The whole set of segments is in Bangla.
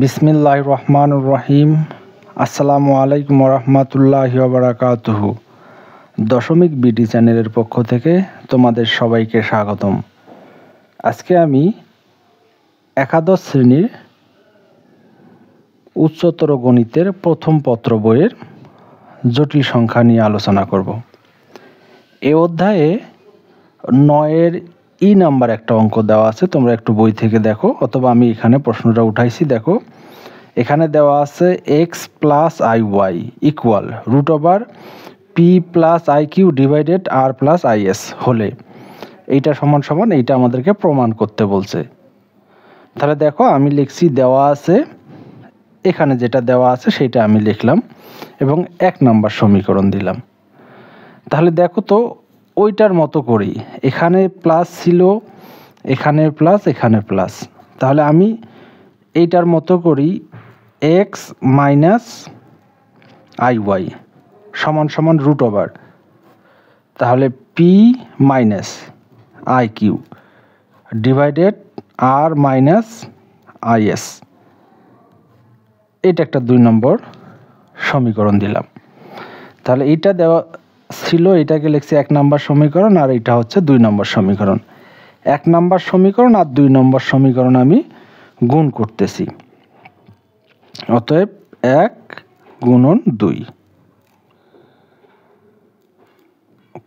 বিসমিল্লাহির রহমানির রহিম। আসসালামু আলাইকুম রহমতুল্লাহি ওয়া বারাকাতুহু। দশমিক বিডি চ্যানেলের পক্ষ থেকে তোমাদের সবাইকে স্বাগতম। আজকে আমি একাদশ শ্রেণীর উচ্চতর গণিতের প্রথম পত্র বইয়ের জটিল সংখ্যা নিয়ে আলোচনা করব। এই অধ্যায়ে 9-এর ই নাম্বার একটা অঙ্ক দেওয়া আছে, তোমরা একটু বই থেকে দেখো, অথবা আমি এখানে প্রশ্নটা উঠাইছি। দেখো, এখানে দেওয়া আছে X plus I Y equal root over P plus I Q divided R plus I S হলে এইটা সমান সমান এইটা আমাদেরকে প্রমাণ করতে বলছে। তাহলে দেখো, আমি লিখছি দেওয়া আছে, এখানে যেটা দেওয়া আছে সেটা আমি লিখলাম এবং 1 নাম্বার সমীকরণ দিলাম। তাহলে দেখো তো, ওইটার মতো করি, এখানে প্লাস ছিল, এখানে প্লাস, এখানে প্লাস। তাহলে আমি এইটার মতো করি এক্স মাইনাস আই ওয়াই সমান সমান রুট ওভার, তাহলে P minus I Q divided R minus I S. এটা একটা 2 নম্বর সমীকরণ দিলাম। তাহলে এইটা দেওয়া ছিল, এটাকে লিখছি 1 নাম্বার সমীকরণ, আর এটা হচ্ছে 2 নম্বর সমীকরণ। 1 নাম্বার সমীকরণ আর 2 নম্বর সমীকরণ আমি গুণ করতেছি। অতএব 1 গুণন 2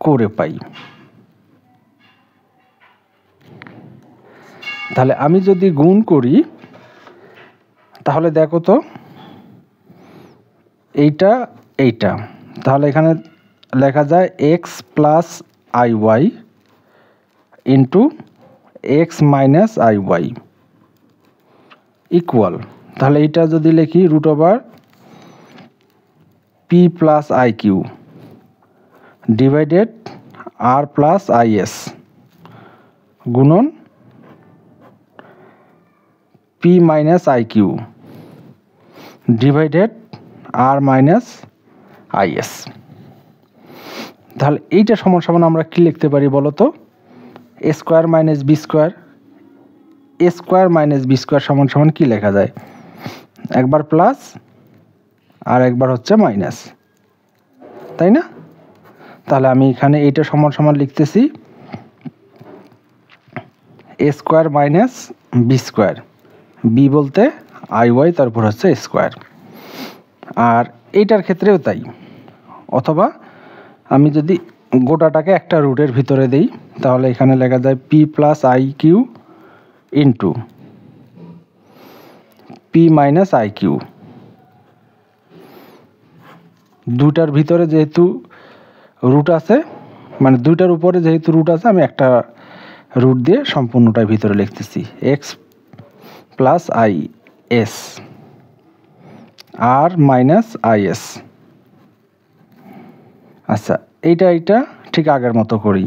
করে পাই। তাহলে আমি যদি গুণ করি, তাহলে দেখো তো এইটা এইটা, তাহলে এখানে লেখা যায় X plus I Y into X minus I Y equal, তাহলে এইটা যদি লিখি root over P plus I Q divided R plus I S গুণন P minus I Q divided R minus I S. তাহলে এইটা সমান সমান আমরা কি লিখতে পারি বলো তো? এ স্কোয়ার মাইনাস বি স্কোয়ার। এ স্কোয়ার মাইনাস বি স্কোয়ার সমান সমান কি লেখা যায়? একবার প্লাস আর একবার হচ্ছে মাইনাস, তাই না? তাহলে আমি এখানে এইটা সমান সমান লিখতেছি A square minus B square, B বলতে আই ওয়াই, তারপর হচ্ছে স্কোয়ার। আর এইটার ক্ষেত্রেও তাই। অথবা আমি যদি গোটাটাকে একটা রুটের ভিতরে দিই, তাহলে এখানে লেখা যায় P plus I Q into P minus I Q. দুটার ভিতরে যেহেতু রুট আছে, মানে দুইটার উপরে যেহেতু রুট আছে, আমি একটা রুট দিয়ে সম্পূর্ণটার ভিতরে লিখতেছি X plus I S R minus I S. আচ্ছা, এইটা ঠিক আগের মতো করি।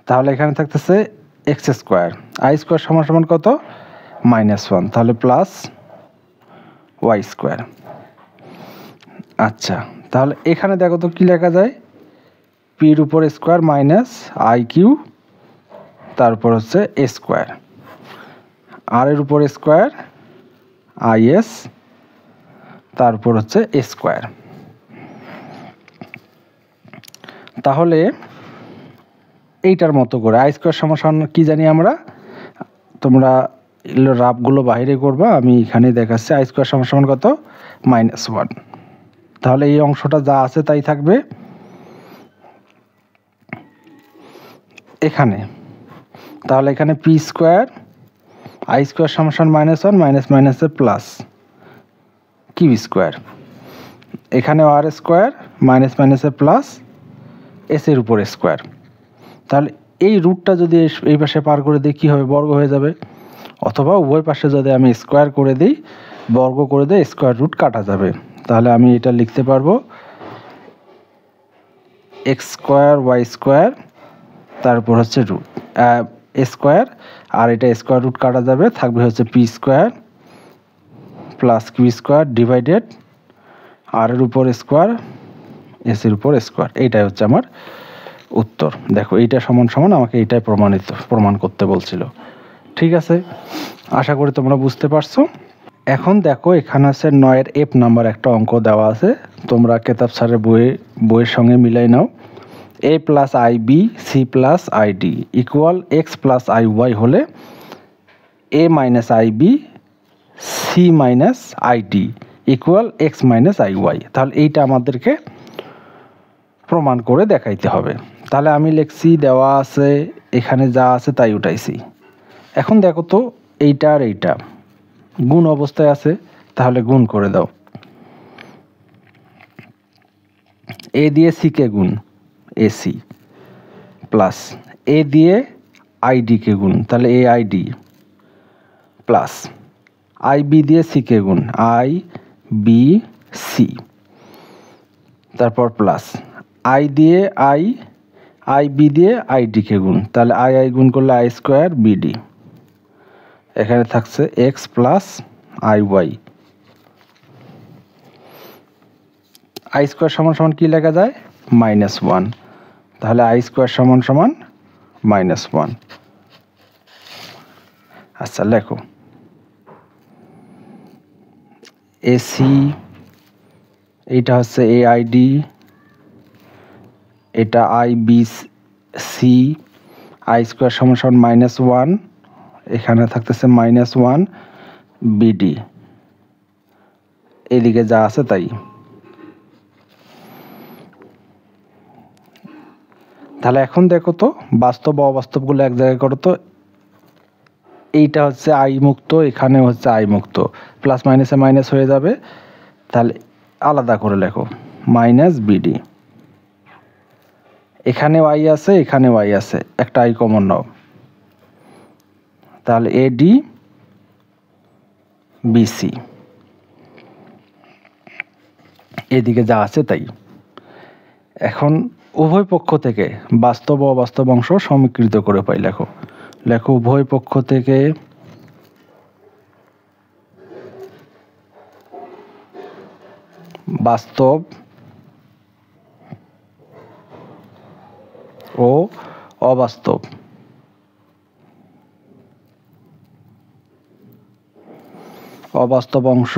তাহলে এখানে থাকতেছে এক্স স্কোয়ার, আই স্কোয়ার সমান সমান কত? -1, তাহলে প্লাস ওয়াই স্কোয়ার। আচ্ছা, তাহলে এখানে দেখো তো কি লেখা যায়? পির উপর স্কোয়ার মাইনাস আই কিউ, তারপর হচ্ছে এ স্কোয়ার, আর এর উপর স্কোয়ার আই এস, তারপর হচ্ছে এ স্কোয়ার। তাহলে এইটার মতো করে আই স্কোয়ার সমান কি জানি আমরা, তোমরা রাফগুলো বাইরে করবা, আমি এখানে দেখাচ্ছি আই স্কোয়ার সমান কত? -1। তাহলে এই অংশটা যা আছে তাই থাকবে এখানে। তাহলে এখানে পি স্কোয়ার আই স্কোয়ার সমান -1 মাইনাস মাইনাসের প্লাস কিউ স্কোয়ার, এখানে আর স্কোয়ার মাইনাস মাইনাসের প্লাস এস এর উপর স্কোয়ার। তাহলে এই রুটটা যদি এই পাশে পার করে দিই কী হবে? বর্গ হয়ে যাবে। অথবা উভয় পাশে যদি আমি স্কোয়ার করে দিই, বর্গ করে দিই, স্কোয়ার রুট কাটা যাবে। তাহলে আমি এটা লিখতে পারবো এক্স স্কোয়ার ওয়াই স্কোয়ার, তারপর হচ্ছে রুট স্কোয়ার, আর এটা স্কোয়ার রুট কাটা যাবে, থাকবে হচ্ছে P square plus Q square divided R এর উপর স্কোয়ার এস এর উপর স্কোয়ার। এইটাই হচ্ছে আমার উত্তর। দেখো, এইটা সমান সমান আমাকে এইটাই প্রমাণ করতে বলছিল। ঠিক আছে, আশা করি তোমরা বুঝতে পারছো। এখন দেখো এখানে আছে 9 এর এফ নাম্বার একটা অঙ্ক দেওয়া আছে, তোমরা কেতাব স্যারের বইয়ের সঙ্গে মিলাই নাও। a plus I B C plus I D equal X plus I Y হলে a minus I B C minus I D equal X minus I Y. তাহলে এইটা আমাদেরকে প্রমাণ করে দেখাইতে হবে। তাহলে আমি লিখছি, দেওয়া আছে, এখানে যা আছে তাই উঠাইছি। এখন দেখো তো এইটা আর এইটা গুণ অবস্থায় আছে, তাহলে গুণ করে দাও। এ দিয়ে সি কে গুণ এসি প্লাস এ দিয়ে আইডি কে গুণ, তাহলে এ আইডি প্লাস আই বি দিয়ে সি কে গুণ আই বি সি, তারপর প্লাস আই দিয়ে আই বি দিয়ে আইডি কে গুণ, তাহলে আই গুণ করলে আই স্কোয়ার বিডি। এখানে থাকছে X plus I Y. I square সমান সমান কী লেখা যায়? -1। তাহলে আই স্কোয়ার সমান সমান -1। আচ্ছা লেখো, এসি এইটা হচ্ছে এ আইডি, এটা I B C, I square সমান সমান -1, এখানে থাকতেছে -1 বিডি, এদিকে যা আছে তাই। তাহলে এখন দেখো তো বাস্তব অবাস্তবগুলো এক জায়গায় করো তো। এইটা হচ্ছে আই মুক্ত, এখানে হচ্ছে আই মুক্ত, প্লাস মাইনাসে মাইনাস হয়ে যাবে, তাহলে আলাদা করে লেখো মাইনাস বিডি। এখানে ওয়াই আছে, এখানে ওয়াই আছে, একটা আই কমন নাও, তাহলে এডি বিসি, এদিকে যা আছে তাই। এখন উভয় পক্ষ থেকে বাস্তব ও অবাস্তব অংশ সমীকৃত করে পাই। লেখো লেখো উভয় পক্ষ থেকে বাস্তব ও অবাস্তব অংশ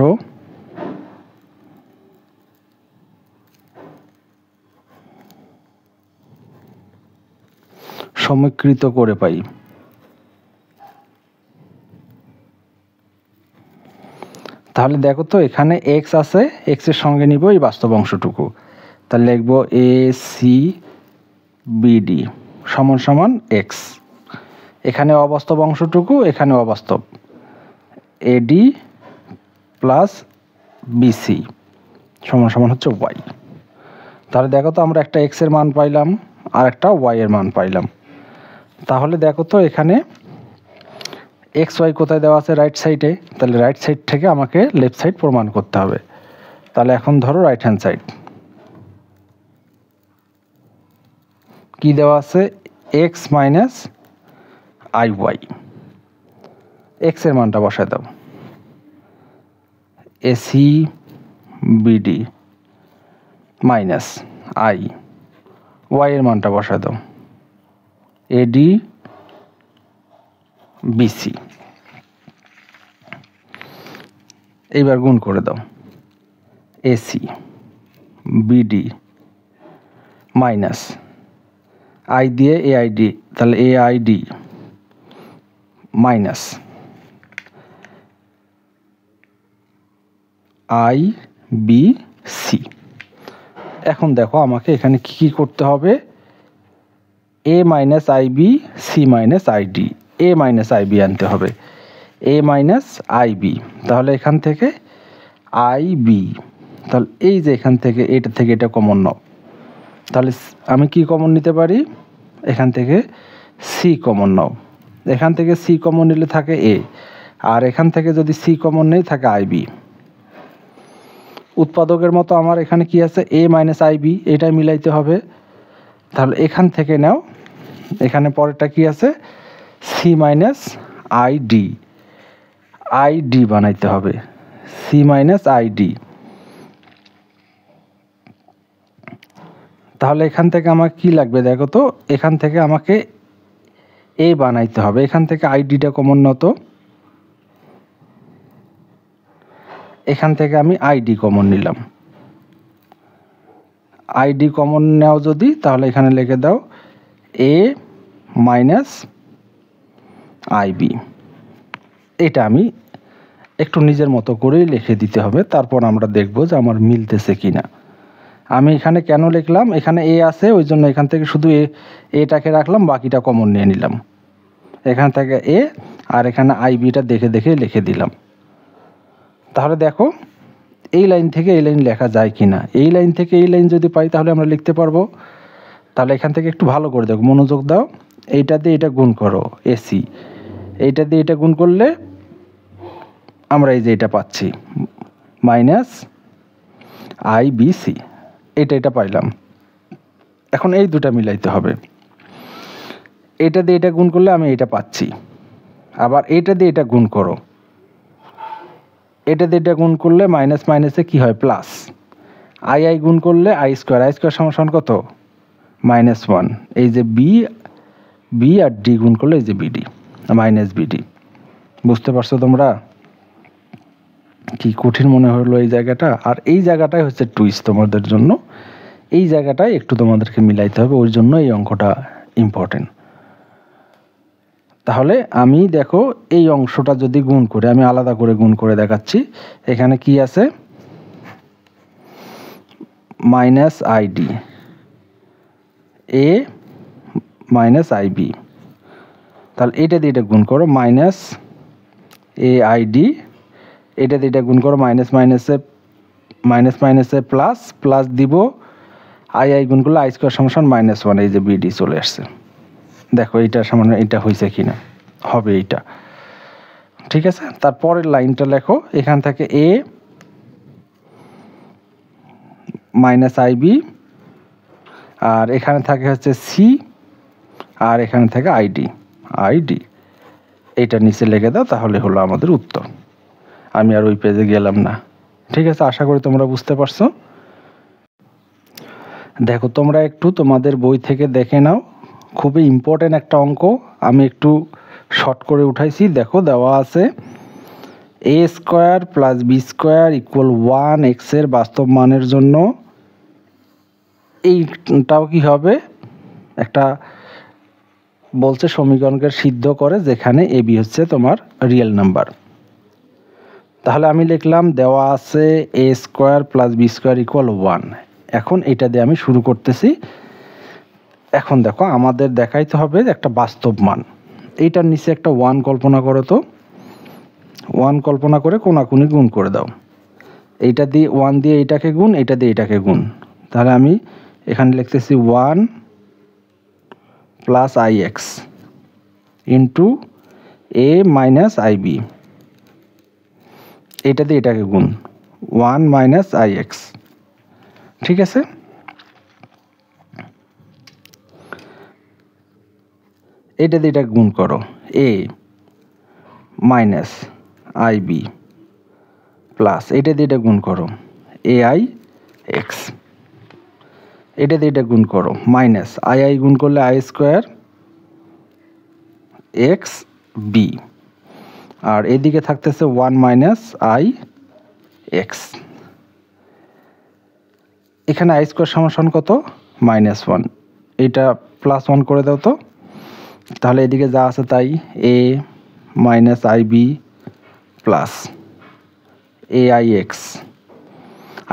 সমীকৃত করে পাই। তাহলে দেখো তো এখানে এক্স আছে, এক্স এর সঙ্গে নিব এই বাস্তব অংশটুকু, তাহলে লিখবো এ সি বিডি সমান সমান এক্স। এখানে অবাস্তব অংশটুকু, এখানে অবাস্তব, এডি প্লাস বিসি সমান সমান হচ্ছে ওয়াই। তাহলে দেখো তো আমরা একটা এক্স এর মান পাইলাম আর একটা ওয়াই এর মান পাইলাম। তাহলে দেখো তো এখানে এক্স ওয়াই কোথায় দেওয়া আছে? রাইট সাইডে। তাহলে রাইট সাইড থেকে আমাকে লেফট সাইড প্রমাণ করতে হবে। তাহলে এখন ধরো রাইট হ্যান্ড সাইড কি দেওয়া আছে? X minus I Y, X এর মানটা বসায় দাও, AC BD minus I, Y এর মানটা বসায় দাও, এডি বিসি। এইবার গুণ করে দাও, এসি বিডি মাইনাস আই দিয়ে এআইডি, তাহলে AID minus I B C. এখন দেখো আমাকে এখানে কি করতে হবে? A minus I B C minus I D, A minus I B আনতে হবে, এ মাইনাস আই বি। তাহলে এখান থেকে আই বি, তাহলে এই যে এখান থেকে এটা থেকে এটা কমন নাও, তাহলে আমি কি কমন নিতে পারি? এখান থেকে সি কমন নাও, এখান থেকে সি কমন নিলে থাকে এ, আর এখান থেকে যদি সি কমন নেই থাকে আই বি। উৎপাদকের মতো আমার এখানে কি আছে? এ মাইনাস আই বি, এটাই মিলাইতে হবে। তাহলে এখান থেকে নাও, এখানে পরেরটা কি আছে? C minus I D, I D বানাইতে হবে, সি মাইনাস আই ডি। তাহলে এখান থেকে আমার কি লাগবে দেখো তো, এখান থেকে আমাকে এ বানাইতে হবে, এখান থেকে আইডিটা কমন নাও তো, এখান থেকে আমি আইডি কমন নিলাম। আইডি কমন নাও যদি, তাহলে এখানে লিখে দাও এ মাইনাস আইবি। এটা আমি একটু নিজের মতো করেই লিখে দিতে হবে, তারপর আমরা দেখব যে আমার মিলতেছে কিনা। আমি এখানে কেন লিখলাম, এখানে এ আছে ওই জন্য এখান থেকে শুধু এটাকে রাখলাম, বাকিটা কমন নিয়ে নিলাম। এখান থেকে এ আর এখানে আইবিটা দেখে দেখে লিখে দিলাম। তাহলে দেখো এই লাইন থেকে এই লাইন লেখা যায় কিনা। এই লাইন থেকে এই লাইন যদি পাই তাহলে আমরা লিখতে পারবো। তাহলে এখান থেকে একটু ভালো করে দেখো, মনোযোগ দাও। এইটা দিয়ে এটা গুণ করো এসি, এইটা দিয়ে এটা গুণ করলে আমরা এই যে এটা পাচ্ছি মাইনাস আইবিসি, এটা পাইলাম। এখন এই দুটা মিলাইতে হবে। এটা দিয়ে এটা গুণ করলে আমি এটা পাচ্ছি, আবার এটা দিয়ে এটা গুণ করো, এটা দিয়ে এটা গুণ করলে মাইনাস মাইনাসে কি হয় প্লাস, আই গুণ করলে আই স্কোয়ার সমান কত -1। এই যে বি আর ডি গুণ করলে এই যে বিডি মাইনাস বিডি। বুঝতে পারছো তোমরা? কি কঠিন মনে হলো এই জায়গাটা? আর এই জায়গাটাই হচ্ছে টুইস্ট তোমাদের জন্য। এই জায়গাটায় একটু তোমাদেরকে মিলাইতে হবে, ওই জন্য এই অঙ্কটা ইম্পর্টেন্ট। তাহলে আমি দেখো এই অংশটা যদি গুণ করে, আমি আলাদা করে গুণ করে দেখাচ্ছি। এখানে কি আছে minus ID A minus IB, তাহলে এটা দিয়ে এটা গুণ করো মাইনাস এ আইডি, এটা দিয়ে এটা গুণ করো মাইনাস মাইনাসে প্লাস প্লাস দিব, আই গুণ করলে আই স্কোয়ার সমান -1। এই যে বিডি চলে আসছে। দেখো এইটা সমান এটা হয়েছে কিনা, হবে এইটা। ঠিক আছে, তারপরের লাইনটা লেখো। এখান থেকে এ মাইনাস আইবি, আর এখানে থাকে হচ্ছে সি, আর এখানে থাকে আইডি। এইটা নিচে লিখে দাও, তাহলে হলো আমাদের উত্তর। আমি আর ওই পেজে গেলাম না। ঠিক আছে, আশা করি তোমরা বুঝতে পারছো। দেখো তোমরা একটু তোমাদের বই থেকে দেখে নাও, খুবই ইম্পর্টেন্ট একটা অঙ্ক। আমি একটু শর্ট করে উঠাইছি। দেখো দেওয়া আছে A square plus B square equal 1 এক্সের বাস্তব মানের জন্য এইটাও কি হবে, একটা বলছে সমীকরণকে সিদ্ধ করে যেখানে এ বি হচ্ছে তোমার রিয়েল নাম্বার। তাহলে আমি লিখলাম দেওয়া আছে A square plus B square equal 1। এখন এটা দিয়ে আমি শুরু করতেছি। এখন দেখো আমাদের দেখাইতে হবে একটা বাস্তব মান। এইটার নিচে একটা 1 কল্পনা করো তো। 1 কল্পনা করে কোনাকুনি গুণ করে দাও। এইটা দিয়ে 1 দিয়ে এইটাকে গুণ, এইটা দিয়ে এইটাকে গুণ। তাহলে আমি এখানে লিখতেছি 1 plus I X into A minus I B, এইটা দিয়ে এটাকে গুণ 1 মাইনাস আই এক্স। ঠিক আছে, এটা দিয়ে এটা গুণ করো এ মাইনাস আইবি প্লাস এটা দিয়ে এটা গুণ করো এ আই এক্স, এটা দিয়ে এটা গুণ করো মাইনাস আই গুণ করলে আই স্কোয়ার এক্স বি, আর এদিকে থাকতেছে 1 মাইনাস আই এক্স। এখানে আই স্কোয়ার সমান কত -1, এটা +1 করে দাও তো। তাহলে এদিকে যা আছে তাই A minus IB plus A I X,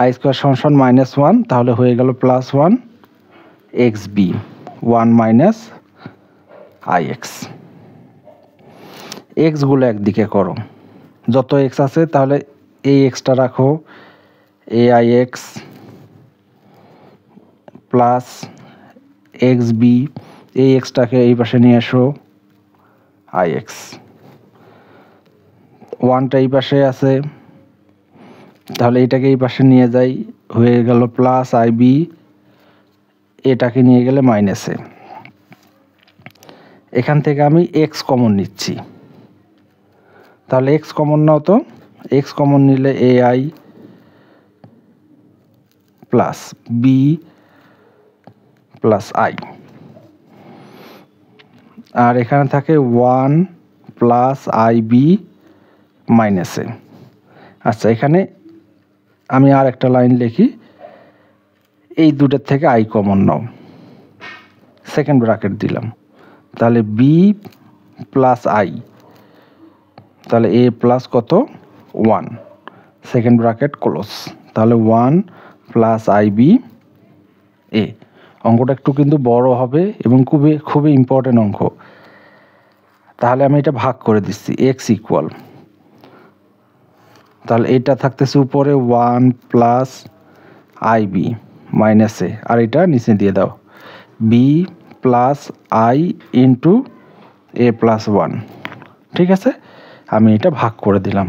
I square সমান -1, তাহলে হয়ে গেল +1 X B 1 minus I X. এক্সগুলো একদিকে করো, যত এক্স আছে তাহলে এই এক্সটা রাখো, A I X plus X B, এই এক্সটাকে এই পাশে নিয়ে এসো আই এক্স, 1টা এই পাশে আছে তাহলে এটাকে এই পাশে নিয়ে যাই, হয়ে গেল প্লাস আইবি, এটাকে নিয়ে গেলে মাইনাসে। এখান থেকে আমি এক্স কমন নিচ্ছি, তাহলে এক্স কমন নাও তো। এক্স কমন নিলে A I plus B plus I, আর এখানে থাকে 1 প্লাস আই বি মাইনাসে। আচ্ছা, এখানে আমি আর একটা লাইন লিখি, এই দুটোর থেকে I common now, second bracket দিলাম, তাহলে বি প্লাস আই, তাহলে এ প্লাস কত 1, সেকেন্ড ব্র্যাকেট ক্লোজ, তাহলে 1 প্লাস আই বি এ। অঙ্কটা একটু কিন্তু বড় হবে এবং খুবই খুবই ইম্পর্টেন্ট অঙ্ক। তাহলে আমি এটা ভাগ করে দিচ্ছি, এক্স ইকুয়াল, তাহলে এটা থাকতেছে উপরে 1 plus I B minus A, আর এটা নিচে দিয়ে দাও, B plus I into A plus 1। ঠিক আছে, আমি এটা ভাগ করে দিলাম।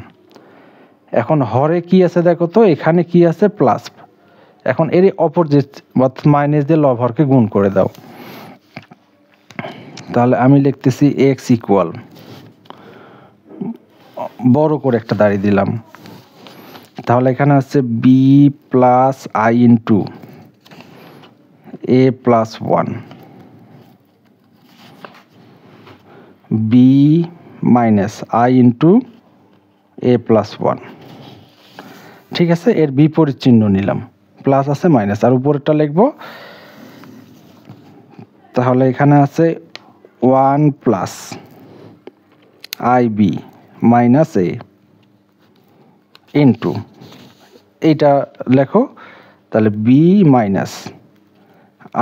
এখন হরে কি আছে দেখো তো, এখানে কি আছে প্লাস, এখন এর অপোজিট মাইনাস দিয়ে লব হরকে গুণ করে দাও। তাহলে আমি লিখতেছি এক্স ইকুয়াল, বড় করে একটা দাঁড়িয়ে দিলাম, তাহলে এখানে হচ্ছে B plus I into A plus 1, B minus I into A plus 1। ঠিক আছে, এর বিপরীত চিহ্ন নিলাম, প্লাস আছে মাইনাস, আর উপরেরটা লিখবো, তাহলে এখানে আছে 1 plus I B minus A into, এইটা লেখো, তাহলে B minus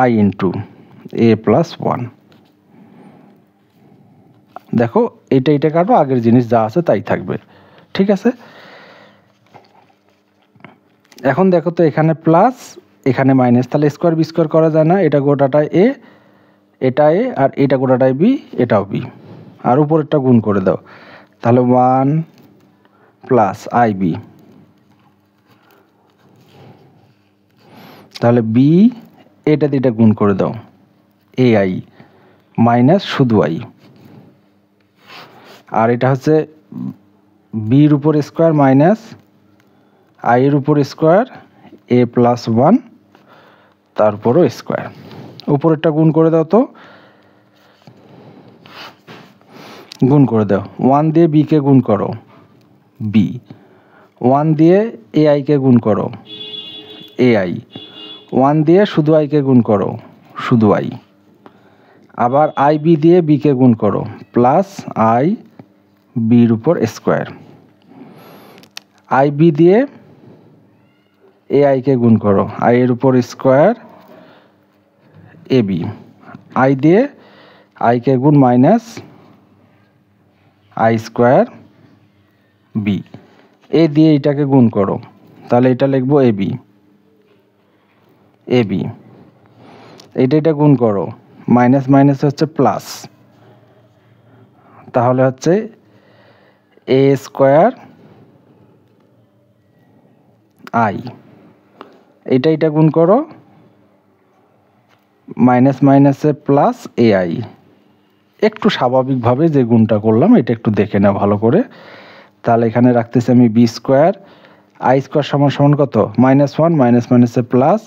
I into A plus 1। দেখো এটা কাটো, আগের জিনিস যা আছে তাই থাকবে। ঠিক আছে, এখন দেখো তো এখানে প্লাস এখানে মাইনাস, তাহলে স্কোয়ার বি স্কোয়ার করা যায় না, এটা গোটাটাই এ, এটা এ, আর এটা গোটাটাই বি, এটাও বি, আর উপরেরটা গুণ করে দাও, তাহলে 1 প্লাস আই বি, তাহলে বি এটা দিয়ে এটা গুণ করে দাও, এ আই মাইনাস শুধু আই, আর এটা হচ্ছে বির উপর স্কোয়ার মাইনাস আই এর উপর স্কোয়ার এ প্লাস 1, তারপরও স্কোয়ার, উপরেরটা গুণ করে দাও তো, গুণ করে দাও, 1 দিয়ে বি কে গুণ করো বি, 1 দিয়ে এ আই কে গুণ করো এ আই, 1 দিয়ে শুধু আই কে গুণ করো শুধু আই, আবার আই বি দিয়ে বি কে গুণ করো প্লাস আই বির উপর স্কোয়ার, আই বি দিয়ে এ আই কে গুণ করো আই এর উপর স্কোয়ার এ বি, আই দিয়ে আই কে গুণ মাইনাস আই স্কোয়ার বি, এ দিয়ে এটাকে গুণ করো, তাহলে এটা লিখবো এ বি, এ বি, এটা গুণ করো, মাইনাস মাইনাস হচ্ছে প্লাস, তাহলে হচ্ছে এ স্কোয়ার আই, এটা গুণ করো, মাইনাস মাইনাসে প্লাস এ আই, একটু স্বাভাবিকভাবে যে গুণটা করলাম এটা একটু দেখে নাও ভালো করে। তাহলে এখানে রাখতেছি আমি বি স্কোয়ার, আই স্কোয়ার সমান সমান কত -1, মাইনাস মাইনাসে প্লাস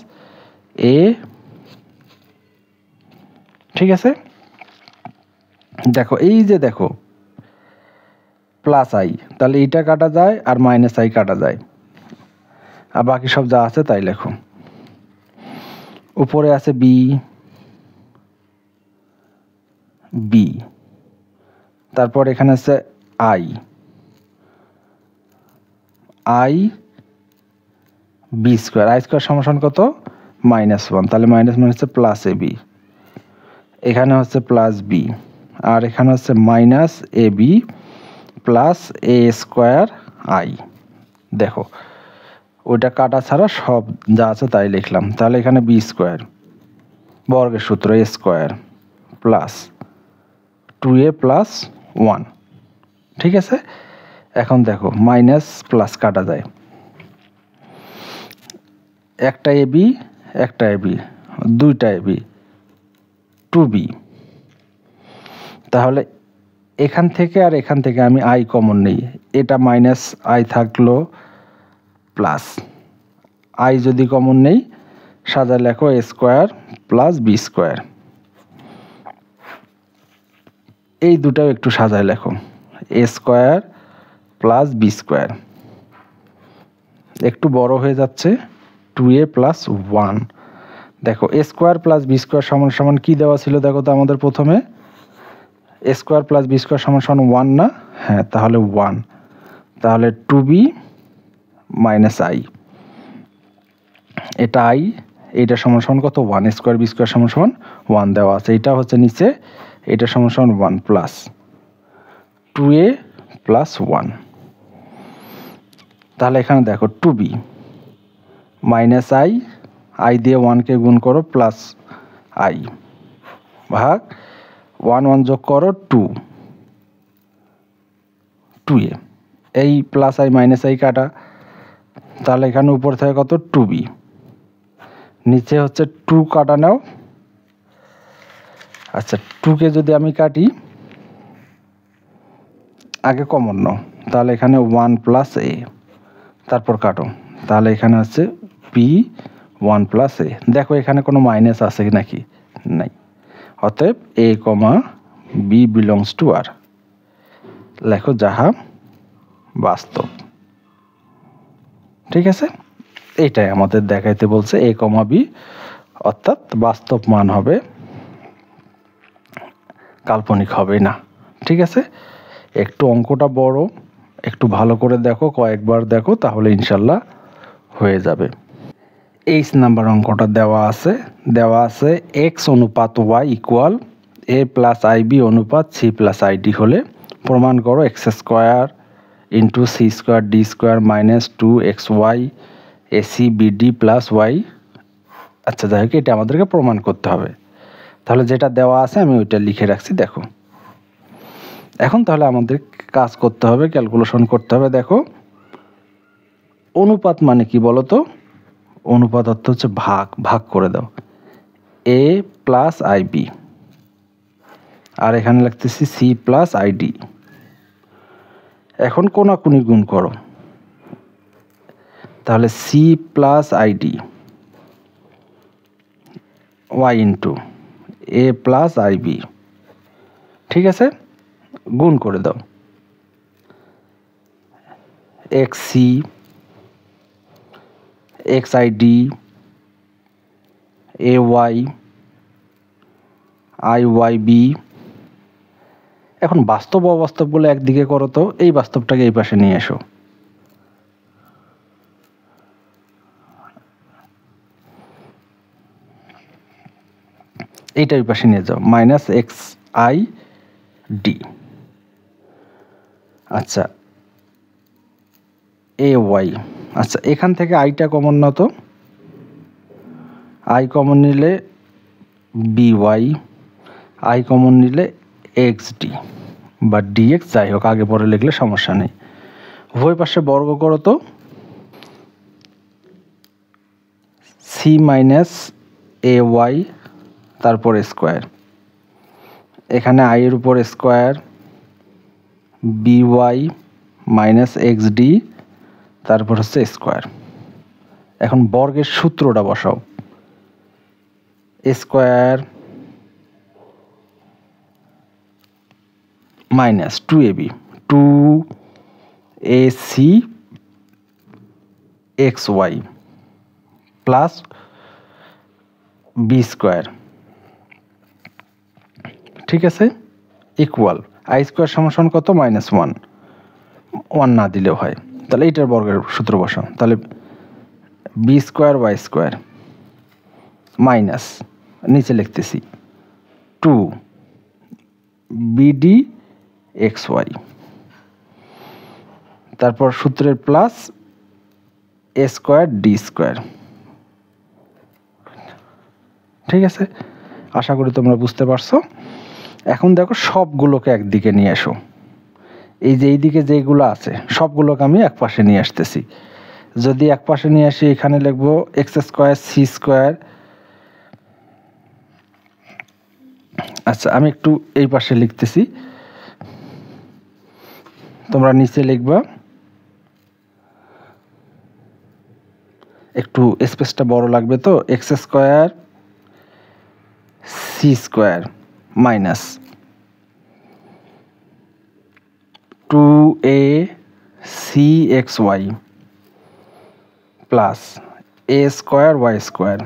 এ। ঠিক আছে, দেখো এই যে দেখো প্লাস আই, তাহলে এইটা কাটা যায় আর মাইনাস আই কাটা যায়, আর বাকি সব যা আছে তাই লেখো। উপরে আছে বি, বি, তারপর এখানে আছে I, I B square, I square সমান কত -1, তাহলে মাইনাস মাইনাসে প্লাস এ বি, এখানে হচ্ছে প্লাস বি, আর এখানে হচ্ছে minus A B plus A square I. দেখো ওইটা কাটা ছাড়া সব যা আছে তাই লিখলাম, তাহলে এখানে বি স্কোয়ার বর্গের সূত্র এ স্কোয়ার প্লাস 2a প্লাস 1। ঠিক আছে, এখন দেখো মাইনাস প্লাস কাটা যায়, একটা এ বি একটা এ বি, দুইটা এ বি 2b, তাহলে এখান থেকে আর এখান থেকে আমি আই কমন নেই, এটা মাইনাস আই থাকলো প্লাস আই যদি কমন নেই সাজা লেখো এ স্কোয়ার প্লাস বি স্কোয়ার, এই দুটাও একটু সাজায় লেখো এ স্কোয়ার প্লাস বি স্কোয়ার, একটু বড় হয়ে যাচ্ছে, 2a প্লাস 1। দেখো a square plus b square সমান সমান কী দেওয়া ছিল দেখো তো আমাদের প্রথমে, a square plus b square সমান সমান 1 না? হ্যাঁ, তাহলে 1, তাহলে 2b মাইনাস i, এটা i, এইটা সমান সমান কত 1, a স্কোয়ার b স্কোয়ার সমান সমান 1 দেওয়া আছে, এটা হচ্ছে নিচে, এটা সমান সমান 1 প্লাস 2a প্লাস 1। তাহলে এখানে দেখো 2b মাইনাস i দিয়ে 1কে গুণ করো প্লাস i ভাগ 1 1 যোগ করো 2a, এই প্লাস i মাইনাস i কাটা, তাহলে এখানে উপর থেকে কত 2b, নিচে হচ্ছে 2 কাটা নাও। আচ্ছা 2কে যদি আমি কাটি, আগে কমন নাও, তাহলে এখানে 1 প্লাস a, তারপর কাটো, তাহলে এখানে আছে b 1 প্লাস a। দেখো এখানে কোনো মাইনাস আছে নাকি? নাই, অতএব a comma b belongs to r, লেখো যাহা বাস্তব। ঠিক আছে, এইটাই আমাদের দেখাইতে বলছে, a কমা b অর্থাৎ বাস্তব মান হবে, কাল্পনিক হবে না। ঠিক আছে, একটু অঙ্কটা বড়, একটু ভালো করে দেখো, কয়েকবার দেখো, তাহলে ইনশাল্লাহ হয়ে যাবে। 8 নাম্বার অঙ্কটা দেওয়া আছে x অনুপাত y equal a plus ib অনুপাত c প্লাস id হলে প্রমাণ করো x square into c square d square minus 2xy ac bd plus y। আচ্ছা যাই হোক, এটা আমাদেরকে প্রমাণ করতে হবে। তাহলে যেটা দেওয়া আছে আমি ওইটা লিখে রাখছি, দেখো। এখন তাহলে আমাদের কাজ করতে হবে, ক্যালকুলেশন করতে হবে। দেখো অনুপাত মানে কি বলো তো? অনুপাত অর্থ হচ্ছে ভাগ করে দাও, a প্লাস ib, আর এখানে লিখতেছি c প্লাস id। এখন কোনাকুনি গুণ করো, তাহলে c plus id y into a plus ib। ঠিক আছে, গুণ করে দাও, xc xid ay iyb। এখন বাস্তব অবাস্তবগুলো একদিকে করো তো, এই বাস্তবটাকে এই পাশে নিয়ে এসো। এইটা এই পাশে নিয়ে যাও, মাইনাস এক্স আই ডি। আচ্ছা এ ওয়াই, আচ্ছা এখান থেকে আইটা কমন না তো, আই কমন নিলে বি ওয়াই, আই কমন নিলে এক্স ডি বা ডিএক্স, যাই হোক আগে পরে লিখলে সমস্যা নেই। উভয় পাশে বর্গ করো তো, সি মাইনাস এ ওয়াই তারপর স্কোয়ার, এখানে আই এর উপর square, B Y minus X D তারপর হচ্ছে স্কোয়ার। এখন বর্গের সূত্রটা বসাও, square minus 2ab 2ac xy plus B square. ঠিক আছে, ইকুয়াল আই স্কোয়ার সমান কত, মাইনাস 1, 1 না দিলেও হয়। তাহলে এইটার বর্গের সূত্র বসাও, তাহলে B square Y square minus, নিচে লিখতেছি 2 বিডি এক্স ওয়াই, তারপর সূত্রের plus A square D square. ঠিক আছে, আশা করি তোমরা বুঝতে পারছো। এখন দেখো সবগুলোকে একদিকে নিয়ে এসো, এই যে এইদিকে যেগুলো আছে সবগুলোকে আমি এক পাশে নিয়ে আসতেছি। যদি এক পাশে নিয়ে আসি, এখানে লিখবো এক্স স্কোয়ার সি স্কোয়ার। আচ্ছা আমি একটু এই পাশে লিখতেছি, তোমরা নিচে লিখবা, একটু স্পেসটা বড় লাগবে তো, X square C square minus 2ac xy plus A square Y square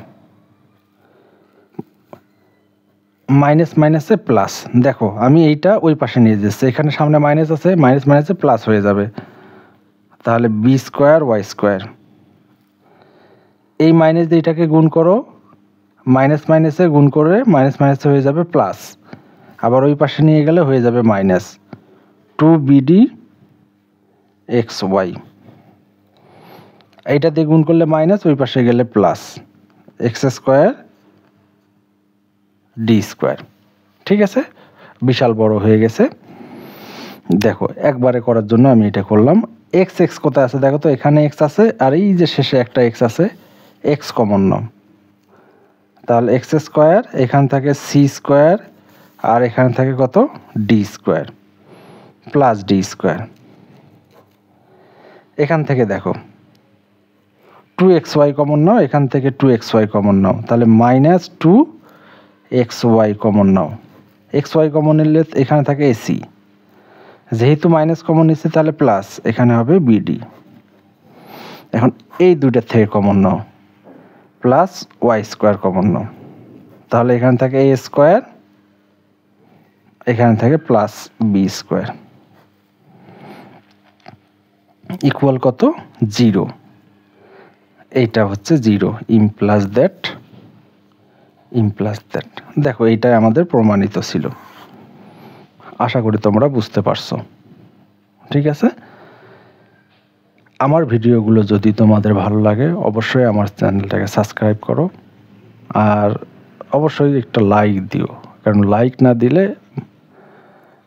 minus মাইনাসে প্লাস। দেখো আমি এইটা ওই পাশে নিয়ে যাচ্ছি, এখানে সামনে মাইনাস আছে, মাইনাস মাইনাসে প্লাস হয়ে যাবে, তাহলে বি স্কোয়ার ওয়াই স্কোয়ার। এই মাইনাস দিয়ে এটাকে গুণ করো, মাইনাস মাইনাসে গুণ করে মাইনাস মাইনাসে হয়ে যাবে প্লাস, আবার ওই পাশে নিয়ে গেলে হয়ে যাবে মাইনাস 2bd এক্স ওয়াই। এইটা দিয়ে গুণ করলে মাইনাস, ওই পাশে গেলে plus x square D square. ঠিক আছে, বিশাল বড় হয়ে গেছে। দেখো একবারে করার জন্য আমি এটা করলাম। এক্স এক্স কোথায় আছে দেখো তো, এখানে এক্স আছে আর এই যে শেষে একটা এক্স আছে, এক্স কমন নাও, তাহলে এক্স স্কোয়ার, এখান থেকে সি স্কোয়ার আর এখানে থাকে কত D square plus D square. এখান থেকে দেখো 2xy কমন নাও, এখান থেকে 2xy কমন নাও, তাহলে মাইনাস 2xy কমন নাও। xy কমন নিলে এখানে থাকে এসি, যেহেতু মাইনাস কমন নিচ্ছে তাহলে প্লাস, এখানে হবে বিডি। এখন এই দুইটার থেকে কমন নাও, প্লাস ওয়াই স্কোয়ার কমন নাও, তাহলে এখানে থাকে এ স্কোয়ার, এখানে থাকে প্লাস বি স্কোয়ার ইকুয়াল কত 0। এইটা হচ্ছে 0, ইম প্লাস দ্যাট। দেখো এইটাই আমাদের প্রমাণিত ছিল। আশা করি তোমরা বুঝতে পারছো। ঠিক আছে, আমার ভিডিওগুলো যদি তোমাদের ভালো লাগে অবশ্যই আমার চ্যানেলটাকে সাবস্ক্রাইব করো, আর অবশ্যই একটা লাইক দিও, কারণ লাইক না দিলে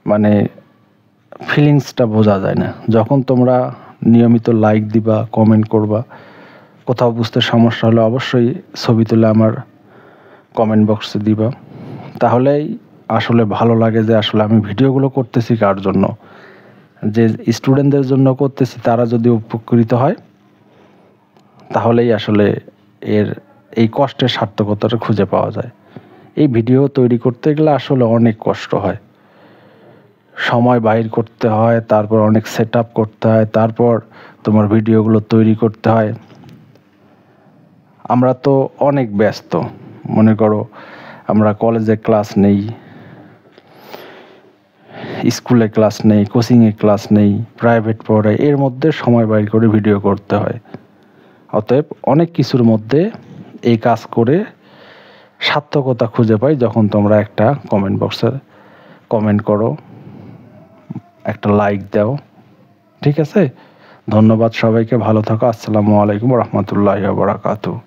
মানে ফিলিংসটা বোঝা যায় না। যখন তোমরা নিয়মিত লাইক দিবা, কমেন্ট করবা, কোথাও বুঝতে সমস্যা হলে অবশ্যই ছবি তুলে আমার কমেন্ট বক্সে দিবা, তাহলেই আসলে ভালো লাগে যে আসলে আমি ভিডিওগুলো করতেছি কার জন্য, যে স্টুডেন্টদের জন্য করতেছি, তারা যদি উপকৃত হয় তাহলেই আসলে এই কষ্টের সার্থকতাটা খুঁজে পাওয়া যায়। এই ভিডিও তৈরি করতে গেলে আসলে অনেক কষ্ট হয়, সময় বাইর করতে হয়, তারপর অনেক সেট আপ করতে হয়, তারপর তোমার ভিডিওগুলো তৈরি করতে হয়। আমরা তো অনেক ব্যস্ত, মনে করো আমরা কলেজে ক্লাস নেই, স্কুলে ক্লাস নেই, কোচিংয়ে ক্লাস নেই, প্রাইভেট পড়াই, এর মধ্যে সময় বাইর করে ভিডিও করতে হয়। অতএব অনেক কিছুর মধ্যে এই কাজ করে সার্থকতা খুঁজে পাই যখন তোমরা একটা কমেন্ট বক্সে কমেন্ট করো, একটা লাইক দাও। ঠিক আছে, ধন্যবাদ সবাইকে, ভালো থাকো। আসসালামু আলাইকুম রহমতুল্লাহি ওয়া বারাকাতুহু।